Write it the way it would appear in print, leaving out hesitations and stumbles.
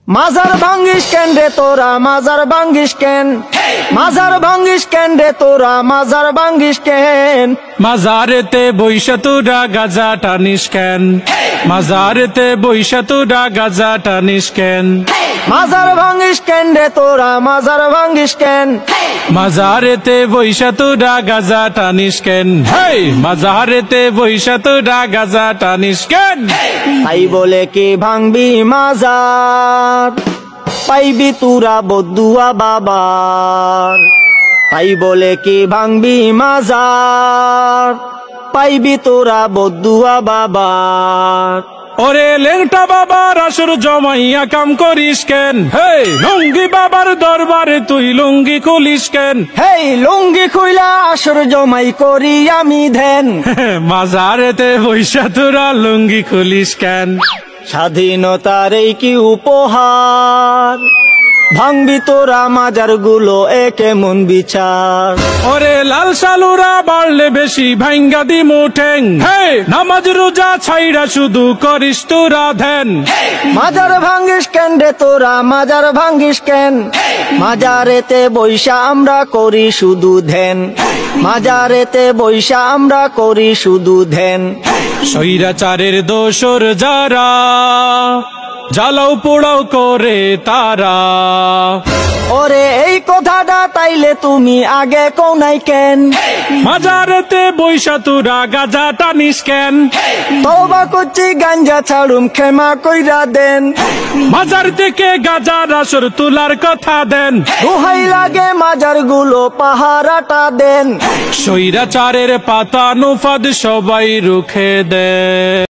মাজার ভাঙ্গিস কেন রে তোরা মাজার ভাঙ্গিস কেন মাজার ভাঙ্গিস কেন রে তোরা মাজার ভাঙ্গিস কেন মাজারেতে বইসা তোরা গাজা টানিস কেন মাজারেতে বইসা তোরা গাজা টানিস কেন মাজার ভাঙ্গিস কেন রে তোরা মাজার ভাঙ্গিস কেন মাজারেতে বইসা তোরা গাজা টানিস কেন হেই মাজারেতে বইসা তোরা গাজা টানিস কেন তাই বলে কি ভাঙবি মাজার পাইবি তুরা বদুয়া বাবার তাই বলে কি ভাঙবি মাজার পাইবি তোরা বদুয়া বাবার ওরে লেংটা বাবার আসর জমাইয়া কাম করিস কেন হেই লুঙ্গি বাবার দরবারে তুই লুঙ্গি খুলিস কেন হেই লুঙ্গি খুইলা আসর জমাই করি আমি ধ্যান মাজারেতে বইসা তোরা লুঙ্গি খুলিস কেন স্বাধীনতার এই কি উপহার ভাঙবি তোরা মাজার গুলো একে মন বিচার ওরে লাল সালুরা বাড়লে বেশি ভাঙ্গা দি মুঠেং হে নামাজ রোজা ছাইরা শুধু করিস তোরা ধ্যান মাজার ভাঙ্গিস কেন রে তোরা মাজার ভাঙ্গিস কেন মাজারেতে বৈশা আমরা করি শুধু ধ্যান মাজারেতে বৈশা আমরা করি শুধু ধ্যান স্বৈরাচারের দোসর যারা জ্বালাও পোড়াও করে তারা ওরে এই কথাটা তাইলে তুমি আগে কোনাই কেন মাজারেতে বইসা তোরা গাজা টানিস কেন তওবা করছি গাঞ্জা ছাড়ুম ক্ষমা কইরা দেন মাজার থেকে গাজার আসর তোলার কথা দেন দোহাই লাগে মাজার গুলো পাহারাটা দেন স্বৈরাচারের পাতা নুফাদ সবাই রুখে দেয়।